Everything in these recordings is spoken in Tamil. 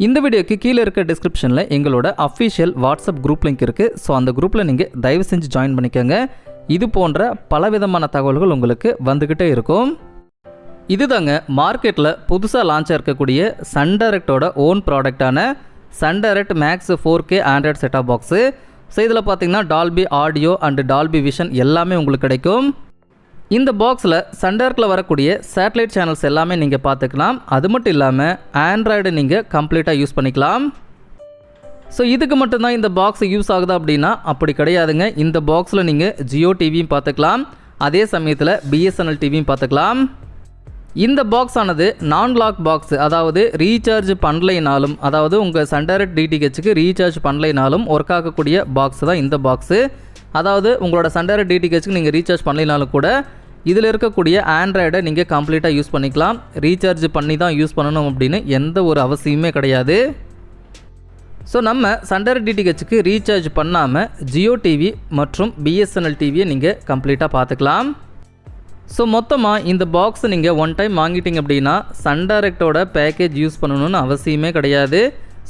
இந்த வீடியோக்கு கீழே இருக்க டிஸ்கிரிப்ஷனில் எங்களோட அஃபிஷியல் வாட்ஸ்அப் குரூப் லிங்க் இருக்குது. ஸோ அந்த குரூப்பில் நீங்கள் தயவு செஞ்சு ஜாயின் பண்ணிக்கோங்க. இது போன்ற பலவிதமான தகவல்கள் உங்களுக்கு வந்துக்கிட்டே இருக்கும். இதுதாங்க மார்க்கெட்டில் புதுசாக லான்ச் இருக்கக்கூடிய சன் டைரக்டோட ஓன் ப்ராடக்டான Sun Direct maths 4K Android set top box. So இதில் பார்த்தீங்கன்னா Dolby audio and Dolby Vision எல்லாமே உங்களுக்கு கிடைக்கும். இந்த பாக்ஸில் சன் டைரக்டில் வரக்கூடிய சேட்டலைட் சேனல்ஸ் எல்லாமே நீங்கள் பார்த்துக்கலாம். அது மட்டும் இல்லாமல் ஆண்ட்ராய்டு நீங்கள் கம்ப்ளீட்டாக யூஸ் பண்ணிக்கலாம். ஸோ இதுக்கு மட்டும்தான் இந்த பாக்ஸ் யூஸ் ஆகுதா அப்படின்னா அப்படி கிடையாதுங்க. இந்த பாக்ஸில் நீங்கள் ஜியோ டிவியும் பார்த்துக்கலாம், அதே சமயத்தில் பிஎஸ்என்எல் டிவியும் பார்த்துக்கலாம். இந்த பாக்ஸ் ஆனது நான் லாக் பாக்ஸ், அதாவது ரீசார்ஜ் பண்ணலைனாலும், அதாவது உங்கள் சன் டைரக்ட் டிடிஹெச்சுக்கு ரீசார்ஜ் பண்ணலைனாலும் ஒர்க் ஆகக்கூடிய பாக்ஸ் தான் இந்த பாக்ஸு. அதாவது உங்களோட சன் டைரக்ட் டிடிஹெச்சுக்கு நீங்கள் ரீசார்ஜ் பண்ணலைனாலும் கூட இதில் இருக்கக்கூடிய ஆண்ட்ராய்டை நீங்கள் கம்ப்ளீட்டாக யூஸ் பண்ணிக்கலாம். ரீசார்ஜ் பண்ணி தான் யூஸ் பண்ணணும் அப்படின்னு எந்த ஒரு அவசியமே கிடையாது. ஸோ நம்ம சன் டைரக்ட் டிடிஹெச்சுக்கு ரீசார்ஜ் பண்ணாமல் ஜியோ டிவி மற்றும் பிஎஸ்என்எல் டிவியை நீங்கள் கம்ப்ளீட்டாக பார்த்துக்கலாம். ஸோ மொத்தமாக இந்த பாக்ஸ் நீங்கள் ஒன் டைம் வாங்கிட்டீங்க அப்படின்னா சன் டைரக்டோட பேக்கேஜ் யூஸ் பண்ணணும்னு அவசியமே கிடையாது.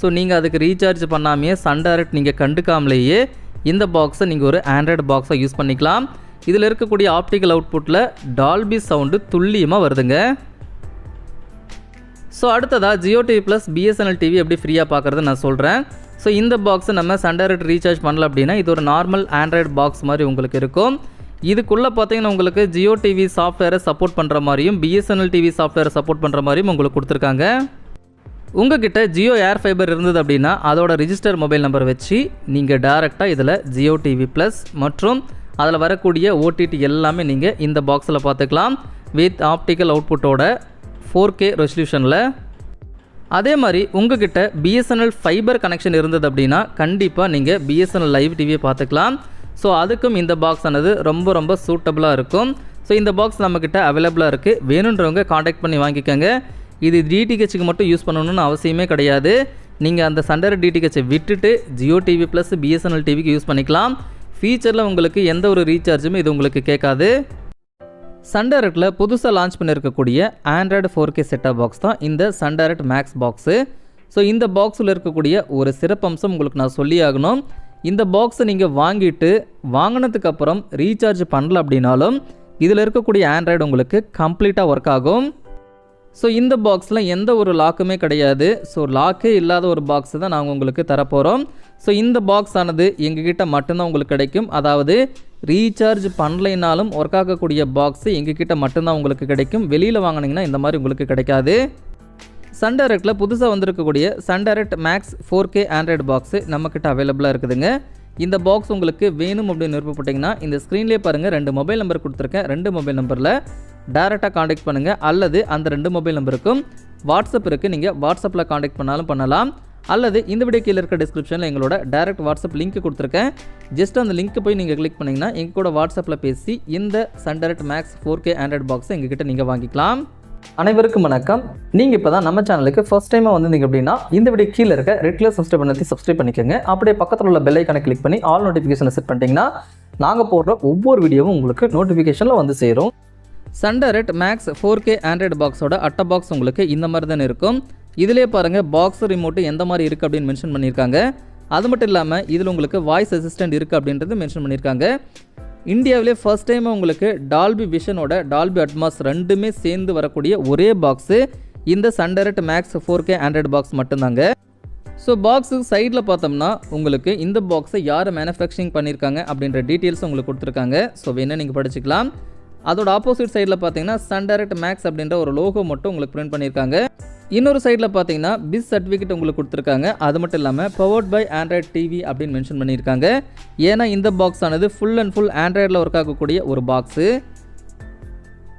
ஸோ நீங்கள் அதுக்கு ரீசார்ஜ் பண்ணாமையே சன் டைரக்ட் நீங்கள் கண்டுக்காமலேயே இந்த பாக்ஸை நீங்கள் ஒரு ஆண்ட்ராய்டு பாக்ஸை யூஸ் பண்ணிக்கலாம். இதில் இருக்கக்கூடிய ஆப்டிக்கல் அவுட்புட்டில் டால்பி சவுண்டு துல்லியமாக வருதுங்க. ஸோ அடுத்ததாக Jio TV plus BSNL TV எப்படி ஃப்ரீயாக பார்க்குறது நான் சொல்கிறேன். ஸோ இந்த பாக்ஸை நம்ம சன் டைரக்ட் ரீசார்ஜ் பண்ணல அப்படின்னா இது ஒரு நார்மல் ஆண்ட்ராய்டு பாக்ஸ் மாதிரி உங்களுக்கு இருக்கும். இதுக்குள்ளே பார்த்தீங்கன்னா உங்களுக்கு ஜியோ டிவி சாஃப்ட்வேரை சப்போர்ட் பண்ணுற மாதிரியும் பிஎஸ்என்எல் டிவி சாஃப்ட்வேரை சப்போர்ட் பண்ணுற மாதிரியும் உங்களுக்கு கொடுத்துருக்காங்க. உங்ககிட்ட ஜியோ ஏர் ஃபைபர் இருந்தது அப்படின்னா அதோட ரிஜிஸ்டர் மொபைல் நம்பர் வச்சு நீங்கள் டேரெக்டாக இதில் ஜியோ டிவி ப்ளஸ் மற்றும் அதில் வரக்கூடிய ஓடிடி எல்லாமே நீங்கள் இந்த பாக்ஸில் பார்த்துக்கலாம் வித் ஆப்டிக்கல் அவுட்புட்டோட 4K ரெசல்யூஷனில். அதே மாதிரி உங்ககிட்ட பிஎஸ்என்எல் ஃபைபர் கனெக்ஷன் இருந்தது அப்படின்னா கண்டிப்பாக நீங்கள் பிஎஸ்என்எல் லைவ் டிவியை பார்த்துக்கலாம். ஸோ அதுக்கும் இந்த பாக்ஸ் ஆனது ரொம்ப ரொம்ப சூட்டபுளாக இருக்கும். ஸோ இந்த பாக்ஸ் நம்மக்கிட்ட அவைலபிளாக இருக்குது. வேணுன்றவங்க காண்டாக்ட் பண்ணி வாங்கிக்கோங்க. இது டிடிஹெச்சுக்கு மட்டும் யூஸ் பண்ணணும்னு அவசியமே கிடையாது. நீங்கள் அந்த சன் டைரக்ட் டிடிஹெச்சை விட்டுட்டு ஜியோ டிவி ப்ளஸ் பிஎஸ்என்எல் டிவிக்கு யூஸ் பண்ணிக்கலாம். ஃபீச்சரில் உங்களுக்கு எந்த ஒரு ரீசார்ஜுமே இது உங்களுக்கு கேட்காது. சன் டைரக்டில் புதுசாக லான்ச் பண்ணியிருக்கக்கூடிய ஆண்ட்ராய்டு 4K செட்டாப் பாக்ஸ் தான் இந்த Sun Direct max box. So இந்த பாக்ஸில் இருக்கக்கூடிய ஒரு சிறப்பம்சம் உங்களுக்கு நான் சொல்லி ஆகணும். இந்த பாக்ஸை நீங்கள் வாங்கினதுக்கப்புறம் ரீசார்ஜ் பண்ணல அப்படின்னாலும் இதில் இருக்கக்கூடிய ஆண்ட்ராய்டு உங்களுக்கு கம்ப்ளீட்டாக ஒர்க் ஆகும். ஸோ இந்த பாக்ஸில் எந்த ஒரு லாக்குமே கிடையாது. ஸோ லாக்கே இல்லாத ஒரு பாக்ஸ் தான் நாங்கள் உங்களுக்கு தரப்போகிறோம். ஸோ இந்த பாக்ஸ் ஆனது எங்ககிட்ட மட்டும்தான் உங்களுக்கு கிடைக்கும். அதாவது ரீசார்ஜ் பண்ணலைனாலும் ஒர்க் ஆகக்கூடிய பாக்ஸு எங்ககிட்ட மட்டும்தான் உங்களுக்கு கிடைக்கும். வெளியில் வாங்கினீங்கன்னா இந்த மாதிரி உங்களுக்கு கிடைக்காது. சன் டைரக்டில் புதுசாக வந்திருக்கக்கூடிய Sun Direct maths 4K android box நம்மக்கிட்ட அவைலபிளாக இருக்குதுங்க. இந்த பாக்ஸ் உங்களுக்கு வேணும் அப்படின்னு விருப்பப்பட்டிங்கன்னா இந்த ஸ்க்ரீன்லேயே பாருங்கள் 2 மொபைல் நம்பர் கொடுத்துருக்கேன். 2 மொபைல் நம்பரில் டேரெக்டாக காண்டாக்ட் பண்ணுங்கள். அல்லது அந்த 2 மொபைல் நம்பருக்கும் வாட்ஸ்அப் இருக்குது, நீங்கள் வாட்ஸ்அப்பில் காண்டாக்ட் பண்ணாலும் பண்ணலாம். அல்லது இந்த வீடியோ கீழே இருக்க டிஸ்கிரிப்ஷனில் எங்களோட டேரெக்ட் வாட்ஸ்அப் லிங்க் கொடுத்துருக்கேன். ஜஸ்ட் அந்த லிங்க் போய் நீங்கள் கிளிக் பண்ணிங்கன்னா எங்கள் கூட வாட்ஸ்அப்பில் பேசி இந்த Sun Direct maths 4K Android பாக்ஸை எங்ககிட்ட நீங்கள் வாங்கிக்கலாம். அனைவருக்கும் வணக்கம். நீங்கள் இப்போ தான் நம்ம சேனலுக்கு ஃபர்ஸ்ட் டைமாக வந்திருந்தீங்க அப்படின்னா இந்த வீடியோ கீழே இருக்க ரெட் கலர் சப்ஸ்கிரைப் பண்ணி சப்ஸ்கிரைப் பண்ணிக்கோங்க. அப்படியே பக்கத்தில் உள்ள பெல் ஐக்கானை கிளிக் பண்ணி ஆல் நோட்டிஃபிகேஷனை செட் பண்ணிட்டீங்கன்னா நாங்கள் போடுற ஒவ்வொரு வீடியோவும் உங்களுக்கு நோட்டிஃபிகேஷனில் வந்து சேரும். Sun Direct maths 4K Android பாக்ஸோட அட்டை பாக்ஸ் உங்களுக்கு இந்த மாதிரி தான் இருக்கும். இதிலே பாருங்கள் பாக்ஸ் ரிமோட்டு எந்த மாதிரி இருக்குது அப்படின்னு மென்ஷன் பண்ணியிருக்காங்க. அது மட்டும் இல்லாமல் இதில் உங்களுக்கு வாய்ஸ் அசிஸ்டன்ட் இருக்குது அப்படின்றது மென்ஷன் பண்ணியிருக்காங்க. இந்தியாவிலே ஃபர்ஸ்ட் டைம் உங்களுக்கு டால்பி விஷனோட டால்பி அட்மாஸ் ரெண்டுமே சேர்ந்து வரக்கூடிய ஒரே பாக்ஸு இந்த Sun Direct maths 4K android box மட்டும்தாங்க. ஸோ பாக்ஸு சைடில் பார்த்தோம்னா உங்களுக்கு இந்த பாக்ஸை யார் மேனுஃபேக்சரிங் பண்ணியிருக்காங்க அப்படின்ற டீட்டெயில்ஸ் உங்களுக்கு கொடுத்துருக்காங்க. ஸோ வேணால் நீங்கள் படிச்சுக்கலாம். அதோட ஆப்போசிட் சைடில் பார்த்தீங்கன்னா சன் டைரக்ட் மேக்ஸ் அப்படின்ற ஒரு லோகோ மட்டும் உங்களுக்கு பிரிண்ட் பண்ணியிருக்காங்க. இன்னொரு சைடில் பார்த்தீங்கன்னா பிஸ் சர்டிஃபிகேட் உங்களுக்கு கொடுத்துருக்காங்க. அது மட்டும் இல்லாமல் பவர்ட் பை ஆண்ட்ராய்டு டிவி அப்படின்னு மென்ஷன் பண்ணியிருக்காங்க. ஏன்னா இந்த பாக்ஸ் ஆனது ஃபுல் அண்ட் ஃபுல் ஆண்ட்ராய்டில் ஒர்க் ஆகக்கூடிய ஒரு பாக்ஸு.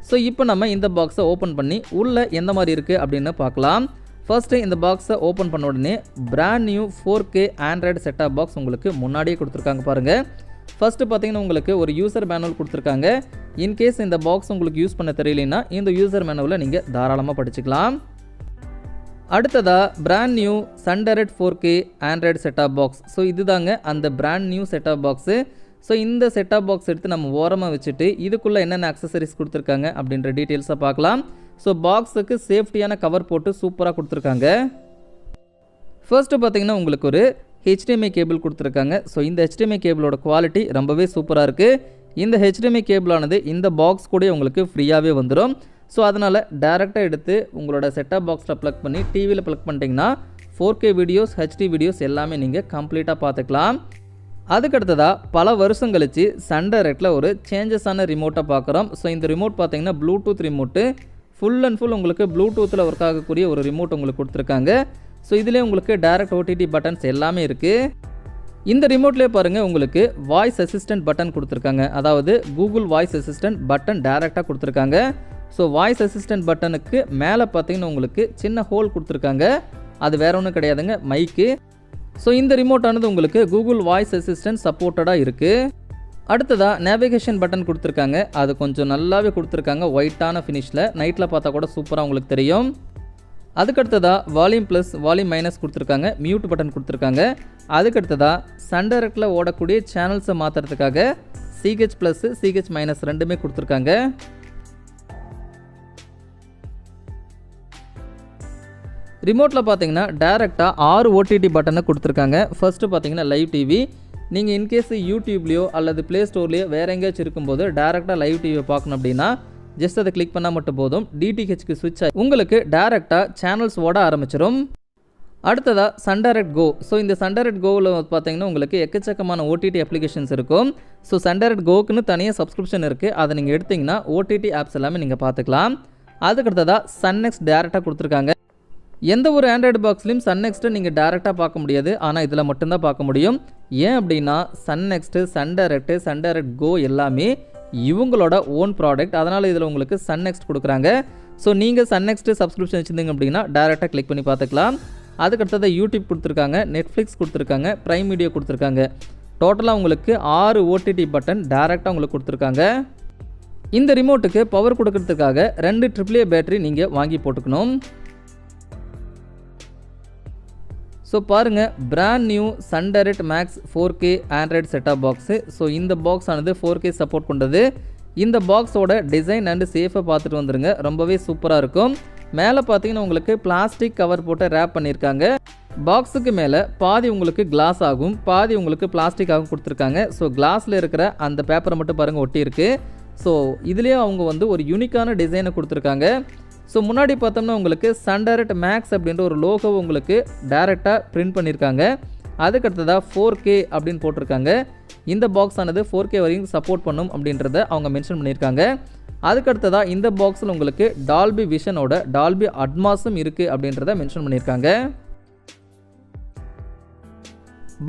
ஸோ இப்போ நம்ம இந்த பாக்ஸை ஓப்பன் பண்ணி உள்ளே எந்த மாதிரி இருக்குது அப்படின்னு பார்க்கலாம். ஃபர்ஸ்ட்டு இந்த பாக்ஸை ஓப்பன் பண்ண உடனே brand new 4K Android set top box உங்களுக்கு முன்னாடியே கொடுத்துருக்காங்க பாருங்கள். ஃபஸ்ட்டு பார்த்தீங்கன்னா உங்களுக்கு ஒரு யூசர் மேனுவல் கொடுத்துருக்காங்க. இன்கேஸ் இந்த பாக்ஸ் உங்களுக்கு யூஸ் பண்ண தெரியலனா இந்த யூசர் மேனுவலை நீங்கள் தாராளமாக படிச்சுக்கலாம். அடுத்ததாக brand new Sun Direct 4K Android set top box. So இதுதாங்க அந்த brand new set top box. So இந்த செட்டாப் பாக்ஸ் எடுத்து நம்ம ஓரமாக வச்சுட்டு இதுக்குள்ளே என்னென்ன அக்சசரிஸ் கொடுத்துருக்காங்க அப்படின்ற டீட்டெயில்ஸை பார்க்கலாம். ஸோ பாக்ஸுக்கு சேஃப்டியான கவர் போட்டு சூப்பராக கொடுத்துருக்காங்க. ஃபர்ஸ்ட்டு பார்த்தீங்கன்னா உங்களுக்கு ஒரு HDMI கேபிள் கொடுத்துருக்காங்க. ஸோ இந்த HDMI கேபிளோட குவாலிட்டி ரொம்பவே சூப்பராக இருக்குது. இந்த HDMI கேபிளானது இந்த பாக்ஸ் கூட உங்களுக்கு ஃப்ரீயாகவே வந்துடும். ஸோ அதனால் டேரெக்டாக எடுத்து உங்களோட செட்டாப் பாக்ஸில் ப்ளக் பண்ணி டிவியில் ப்ளக் பண்ணிட்டீங்கன்னா 4K வீடியோஸ், HD வீடியோஸ் எல்லாமே நீங்கள் கம்ப்ளீட்டாக பார்த்துக்கலாம். அதுக்கடுத்ததாக பல வருஷம் கழித்து சன் டைரக்டில் ஒரு சேஞ்சஸான ரிமோட்டை பார்க்குறோம். ஸோ இந்த ரிமோட் பார்த்தீங்கன்னா Bluetooth remote, full and full உங்களுக்கு ப்ளூடூத்தில் ஒர்க் ஆகக்கூடிய ஒரு ரிமோட் உங்களுக்கு கொடுத்துருக்காங்க. ஸோ இதிலே உங்களுக்கு டைரக்ட் OTT பட்டன்ஸ் எல்லாமே இருக்குது. இந்த ரிமோட்லேயே பாருங்கள் உங்களுக்கு வாய்ஸ் அசிஸ்டன்ட் பட்டன் கொடுத்துருக்காங்க. அதாவது கூகுள் வாய்ஸ் அசிஸ்டன்ட் பட்டன் டைரெக்டாக கொடுத்துருக்காங்க. ஸோ வாய்ஸ் அசிஸ்டன்ட் பட்டனுக்கு மேலே பார்த்தீங்கன்னா உங்களுக்கு சின்ன ஹோல் கொடுத்துருக்காங்க. அது வேற ஒன்றும் கிடையாதுங்க, மைக்கு. ஸோ இந்த ரிமோட்டானது உங்களுக்கு கூகுள் வாய்ஸ் அசிஸ்டன்ட் சப்போர்ட்டடாக இருக்குது. அடுத்ததாக நேவிகேஷன் பட்டன் கொடுத்துருக்காங்க. அது கொஞ்சம் நல்லாவே கொடுத்துருக்காங்க, ஒயிட்டான ஃபினிஷில். நைட்டில் பார்த்தா கூட சூப்பராக உங்களுக்கு தெரியும். அதுக்கடுத்ததாக வால்யூம் ப்ளஸ் வால்யூம் மைனஸ் கொடுத்துருக்காங்க, மியூட் பட்டன் கொடுத்துருக்காங்க. அதுக்கடுத்ததாக சன் டைரக்டில் ஓடக்கூடிய சேனல்ஸை மாற்றுறதுக்காக CH ப்ளஸ் CH மைனஸ் ரெண்டுமே கொடுத்துருக்காங்க. ரிமோட்டில் பார்த்தீங்கன்னா டேரெக்டாக 6 OTT பட்டனை கொடுத்துருக்காங்க. ஃபர்ஸ்ட்டு பார்த்தீங்கன்னா லைவ் டிவி. நீங்கள் இன்கேஸ் யூடியூப்லேயோ அல்லது ப்ளே ஸ்டோர்லேயோ வேறு எங்கேயாச்சும் இருக்கும்போது டேரெக்டாக லைவ் டிவியை பார்க்கணும் அப்படின்னா ஜஸ்ட் அதை கிளிக் பண்ணால் மட்டும் போதும். DTHக்கு ஸ்விட்ச் ஆகி உங்களுக்கு டேரெக்டாக சேனல்ஸ் ஓட ஆரம்பிச்சிடும். அடுத்ததாக சன் டைரக்ட் கோ. ஸோ இந்த சன் டைரக்ட் கோவில் பார்த்தீங்கன்னா உங்களுக்கு எக்கச்சக்கமான OTT அப்ளிகேஷன்ஸ் இருக்கும். ஸோ சன் டைரக்ட் கோக்குன்னு தனியாக சப்ஸ்கிரிப்ஷன் இருக்குது. அதை நீங்கள் எடுத்திங்கன்னா OTT ஆப்ஸ் எல்லாமே நீங்கள் பார்த்துக்கலாம். அதுக்கடுத்ததாக சன் நெக்ஸ்ட் டேரெக்டாக கொடுத்துருக்காங்க. எந்த ஒரு ஆண்ட்ராய்டு பாக்ஸ்லையும் சன் நெக்ஸ்ட்டு நீங்கள் டேரெக்டாக பார்க்க முடியாது, ஆனால் இதில் மட்டும்தான் பார்க்க முடியும். ஏன் அப்படின்னா சன் நெக்ஸ்ட்டு, சன் டைரக்ட் கோ எல்லாமே இவங்களோட ஓன் ப்ராடக்ட். அதனால் இதில் உங்களுக்கு சன் நெக்ஸ்ட் கொடுக்குறாங்க. ஸோ நீங்கள் சன் நெக்ஸ்ட்டு சப்ஸ்கிரிப்ஷன் வச்சுருந்தீங்க அப்படின்னா டேரெக்டாக கிளிக் பண்ணி பார்த்துக்கலாம். அதுக்கடுத்தது யூடியூப் கொடுத்துருக்காங்க, நெட்ஃப்ளிக்ஸ் கொடுத்துருக்காங்க, ப்ரைம் வீடியோ கொடுத்துருக்காங்க. டோட்டலாக உங்களுக்கு 6 OTT பட்டன் டேரெக்டாக உங்களுக்கு கொடுத்துருக்காங்க. இந்த ரிமோட்டுக்கு பவர் கொடுக்கறதுக்காக 2 AAA பேட்டரி நீங்கள் வாங்கி போட்டுக்கணும். ஸோ பாருங்கள், brand new Sun Direct maths 4K Android set top box. So இந்த பாக்ஸ் ஆனது 4K சப்போர்ட் பண்ணுறது. இந்த பாக்ஸோட டிசைன் அண்டு சேஃபை பார்த்துட்டு வந்துடுங்க, ரொம்பவே சூப்பராக இருக்கும். மேலே பார்த்தீங்கன்னா உங்களுக்கு பிளாஸ்டிக் கவர் போட்டு ரேப் பண்ணியிருக்காங்க. பாக்ஸுக்கு மேலே பாதி உங்களுக்கு கிளாஸ் ஆகும், பாதி உங்களுக்கு பிளாஸ்டிக் ஆகும் கொடுத்துருக்காங்க. ஸோ கிளாஸில் இருக்கிற அந்த பேப்பரை மட்டும் பாருங்கள் ஒட்டியிருக்கு. ஸோ இதுலேயே அவங்க வந்து ஒரு யூனிக்கான டிசைனை கொடுத்துருக்காங்க. ஸோ முன்னாடி பார்த்தோம்னா உங்களுக்கு சன் டைரக்ட் மேக்ஸ் அப்படின்ற ஒரு லோகோ உங்களுக்கு டைரெக்டாக பிரிண்ட் பண்ணியிருக்காங்க. அதுக்கடுத்ததாக 4K அப்படின்னு போட்டிருக்காங்க. இந்த பாக்ஸ் ஆனது 4K வரைக்கும் சப்போர்ட் பண்ணும் அப்படின்றத அவங்க மென்ஷன் பண்ணியிருக்காங்க. அதுக்கடுத்ததாக இந்த பாக்ஸில் உங்களுக்கு டால்பி விஷனோட டால்பி அட்மாஸும் இருக்குது அப்படின்றத மென்ஷன் பண்ணியிருக்காங்க.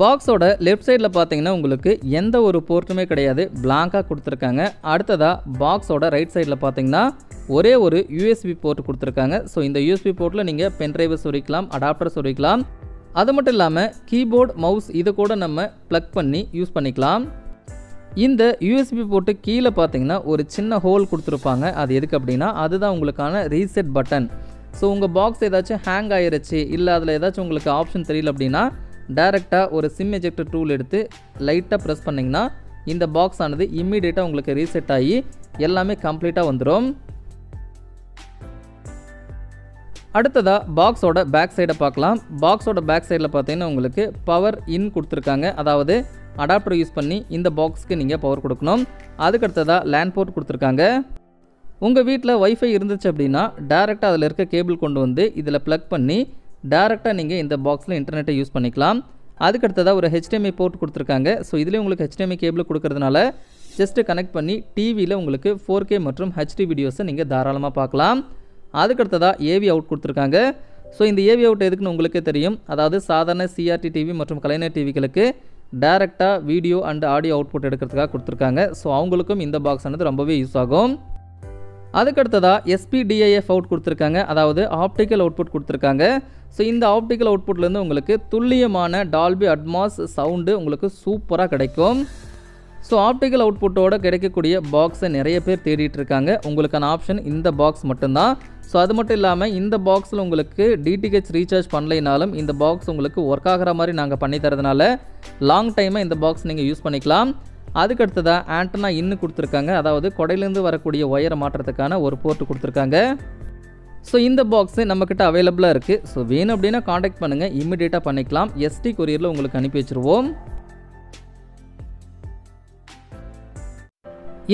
பாக்ஸோட லெஃப்ட் சைடில் பார்த்தீங்கன்னா உங்களுக்கு எந்த ஒரு போர்ட்டுமே கிடையாது, பிளாங்காக கொடுத்துருக்காங்க. அடுத்ததாக பாக்ஸோட ரைட் சைடில் பார்த்தீங்கன்னா ஒரே ஒரு USB போர்ட் கொடுத்துருக்காங்க. ஸோ இந்த USB போர்ட்டில் நீங்கள் பென்ட்ரைவை சொருக்கலாம், அடாப்டர் சொருக்கலாம். அது மட்டும் இல்லாமல் கீபோர்ட், மவுஸ் இதை கூட நம்ம ப்ளக் பண்ணி யூஸ் பண்ணிக்கலாம். இந்த USB போர்ட்டு கீழே பார்த்தீங்கன்னா ஒரு சின்ன ஹோல் கொடுத்துருப்பாங்க. அது எதுக்கு அப்படின்னா அதுதான் உங்களுக்கான ரீசெட் பட்டன். ஸோ உங்கள் பாக்ஸ் ஏதாச்சும் ஹேங் ஆகிருச்சு, இல்லை அதில் ஏதாச்சும் உங்களுக்கு ஆப்ஷன் தெரியல அப்படின்னா டேரெக்டாக ஒரு சிம் எஜெக்டர் டூல் எடுத்து லைட்டாக ப்ரெஸ் பண்ணிங்கன்னா இந்த பாக்ஸ் ஆனது இம்மீடியட்டாக உங்களுக்கு ரீசெட் ஆகி எல்லாமே கம்ப்ளீட்டாக வந்துடும். அடுத்ததாக பாக்ஸோட பேக் சைடை பார்க்கலாம். பாக்ஸோட பேக் சைடில் பார்த்தீங்கன்னா உங்களுக்கு பவர் இன் கொடுத்துருக்காங்க. அதாவது அடாப்டர் யூஸ் பண்ணி இந்த பாக்ஸ்க்கு நீங்கள் பவர் கொடுக்கணும். அதுக்கடுத்ததாக லேண்ட் போர்ட் கொடுத்துருக்காங்க. உங்கள் வீட்டில் வைஃபை இருந்துச்சு அப்படின்னா டேரெக்டாக அதில் இருக்க கேபிள் கொண்டு வந்து இதில் ப்ளக் பண்ணி டேரெக்டாக நீங்கள் இந்த பாக்ஸில் இன்டர்நெட்டை யூஸ் பண்ணிக்கலாம். அதுக்கடுத்ததாக ஒரு HDMI போர்ட் கொடுத்துருக்காங்க. ஸோ இதிலே உங்களுக்கு HDMI கேபிள் கொடுக்கறதுனால ஜஸ்ட்டு கனெக்ட் பண்ணி டிவியில் உங்களுக்கு 4K மற்றும் HD வீடியோஸை நீங்கள் தாராளமாக பார்க்கலாம். அதுக்கடுத்ததாக AV அவுட் கொடுத்துருக்காங்க. ஸோ இந்த AV அவுட் எதுக்குன்னு உங்களுக்கே தெரியும். அதாவது சாதாரண CRT டிவி மற்றும் கலைஞர் டிவிகளுக்கு டேரெக்டாக வீடியோ அண்ட் ஆடியோ அவுட்புட் எடுக்கிறதுக்காக கொடுத்துருக்காங்க. ஸோ அவங்களுக்கும் இந்த பாக்ஸ் ஆனது ரொம்பவே யூஸ் ஆகும். அதுக்கடுத்ததாக SPDIF அவுட் கொடுத்துருக்காங்க. அதாவது ஆப்டிக்கல் அவுட்புட் கொடுத்துருக்காங்க. ஸோ இந்த ஆப்டிக்கல் அவுட்புட்லேருந்து உங்களுக்கு துல்லியமான டால்பி அட்மாஸ் சவுண்டு உங்களுக்கு சூப்பராக கிடைக்கும். ஸோ ஆப்டிக்கல் அவுட்புட்டோட கிடைக்கக்கூடிய பாக்ஸை நிறைய பேர் தேடிட்டு இருக்காங்க. உங்களுக்கான ஆப்ஷன் இந்த பாக்ஸ் மட்டும்தான். ஸோ அது மட்டும் இல்லாமல் இந்த பாக்ஸில் உங்களுக்கு DTH ரீசார்ஜ் பண்ணலைனாலும் இந்த பாக்ஸ் உங்களுக்கு ஒர்க் ஆகிற மாதிரி நாங்கள் பண்ணி தரதுனால லாங் டைமாக இந்த பாக்ஸ் நீங்கள் யூஸ் பண்ணிக்கலாம். அதுக்கடுத்ததாக ஆண்டனா இன்னு கொடுத்துருக்காங்க. அதாவது கொடையிலேருந்து வரக்கூடிய ஒயரை மாற்றுறதுக்கான ஒரு போர்ட்டு கொடுத்துருக்காங்க. ஸோ இந்த பாக்ஸு நம்மக்கிட்ட அவைலபிளாக இருக்குது. ஸோ வேணும் அப்படின்னா காண்டாக்ட் பண்ணுங்கள், இம்மிடியேட்டாக பண்ணிக்கலாம். எஸ்டி கொரியரில் உங்களுக்கு அனுப்பி வச்சுருவோம்.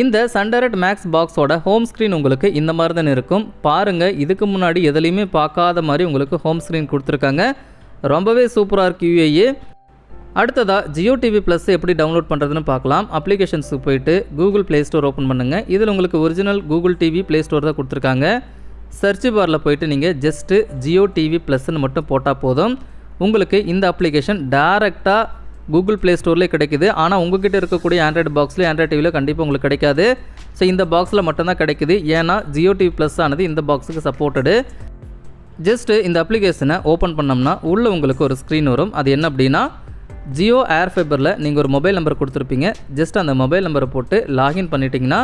இந்த சன்டைரக்ட் மேக்ஸ் பாக்ஸோட ஹோம் ஸ்க்ரீன் உங்களுக்கு இந்த மாதிரி தான் இருக்கும். பாருங்கள், இதுக்கு முன்னாடி எதுலேயுமே பார்க்காத மாதிரி உங்களுக்கு ஹோம் ஸ்க்ரீன் கொடுத்துருக்காங்க. ரொம்பவே சூப்பராக இருக்குது யூஏஏ. அடுத்ததாக ஜியோ டிவி ப்ளஸ் எப்படி டவுன்லோட் பண்ணுறதுன்னு பார்க்கலாம். அப்ளிகேஷன்ஸுக்கு போயிட்டு கூகுள் ப்ளே ஸ்டோர் ஓப்பன் பண்ணுங்கள். இதில் உங்களுக்கு original Google TV play store தான் கொடுத்துருக்காங்க. சர்ச் பாரில் போயிட்டு நீங்கள் ஜஸ்ட்டு ஜியோ டிவி ப்ளஸ்ன்னு மட்டும் போட்டால் போதும். உங்களுக்கு இந்த அப்ளிகேஷன் டேரெக்டாக கூகுள் ப்ளே ஸ்டோர்லேயே கிடைக்குது. ஆனால் உங்கள்கிட்ட இருக்கக்கூடிய ஆண்ட்ராய்டு பாக்ஸ்லேயே ஆண்ட்ராய்டு டிவியில் கண்டிப்பாக உங்களுக்கு கிடைக்காது. ஸோ இந்த பாக்ஸில் மட்டும்தான் கிடைக்குது. ஏன்னா ஜியோ டிவி ப்ளஸ் ஆனது இந்த பாக்ஸுக்கு சப்போர்ட்டடு. ஜஸ்ட்டு இந்த அப்ளிகேஷனை ஓப்பன் பண்ணோம்னா உள்ளே உங்களுக்கு ஒரு ஸ்க்ரீன் வரும். அது என்ன அப்படின்னா, ஜியோ ஏர் ஃபைபரில் நீங்கள் ஒரு மொபைல் நம்பர் கொடுத்துருப்பீங்க. ஜஸ்ட் அந்த மொபைல் நம்பரை போட்டு லாகின் பண்ணிட்டீங்கன்னா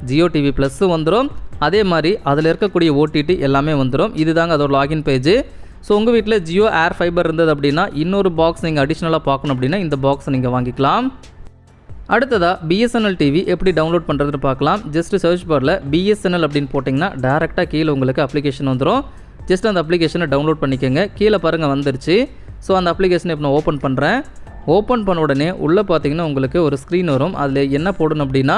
ஜியோ டிவி ப்ளஸ்ஸு வந்துடும். அதே மாதிரி அதில் இருக்கக்கூடிய ஓடிடி எல்லாமே வந்துடும். இதுதாங்க அதோட லாகின் பேஜ். ஸோ உங்கள் வீட்டில் ஜியோ ஏர் ஃபைபர் இருந்தது அப்படின்னா இன்னொரு பாக்ஸ் நீங்கள் அடிஷ்னலாக பார்க்கணும் அப்படின்னா இந்த பாக்ஸை நீங்கள் வாங்கிக்கலாம். அடுத்ததாக பிஎஸ்என்எல் டிவி எப்படி டவுன்லோட் பண்ணுறதுன்னு பார்க்கலாம். ஜஸ்ட் சர்ச் பாரில் பிஎஸ்என்எல் அப்படின்னு போட்டிங்கன்னா டேரெக்டாக கீழே உங்களுக்கு அப்ளிகேஷன் வந்துடும். ஜஸ்ட் அந்த அப்ளிகேஷனை டவுன்லோட் பண்ணிக்கோங்க. கீழே பாருங்கள் வந்துருச்சு. ஸோ அந்த அப்ளிகேஷனை இப்போ நான் ஓப்பன் பண்ணுறேன். ஓப்பன் பண்ண உடனே உள்ளே பார்த்தீங்கன்னா உங்களுக்கு ஒரு ஸ்க்ரீன் வரும். அதில் என்ன போடணும் அப்படின்னா,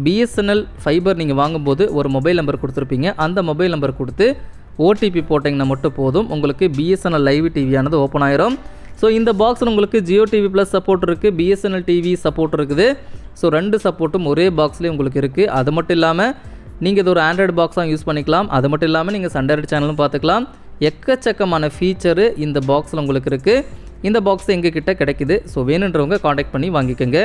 பிஎஸ்என்எல் ஃபைபர் நீங்கள் வாங்கும்போது ஒரு மொபைல் நம்பர் கொடுத்துருப்பீங்க. அந்த மொபைல் நம்பர் கொடுத்து ஓடிபி போட்டிங்கன்னா மட்டும் போதும். உங்களுக்கு பிஎஸ்என்எல் லைவ் டிவியானது ஓப்பன் ஆயிரும். ஸோ இந்த பாக்ஸில் உங்களுக்கு ஜியோ டிவி ப்ளஸ் சப்போர்ட் இருக்குது, பிஎஸ்என்எல் டிவி சப்போர்ட் இருக்குது. ஸோ 2 சப்போர்ட்டும் ஒரே பாக்ஸ்லேயே உங்களுக்கு இருக்குது. அது மட்டும் இல்லாமல் நீங்கள் இது ஒரு ஆண்ட்ராய்டு பாக்ஸாக யூஸ் பண்ணிக்கலாம். அது மட்டும் இல்லாமல் நீங்கள் சன்டைரக்ட் சேனலும் பார்த்துக்கலாம். எக்கச்சக்கமான ஃபீச்சரு இந்த பாக்ஸில் உங்களுக்கு இருக்குது. இந்த பாக்ஸ் எங்கள் கிட்ட கிடைக்குது. ஸோ வேணுன்றவங்க காண்டாக்ட் பண்ணி வாங்கிக்கோங்க.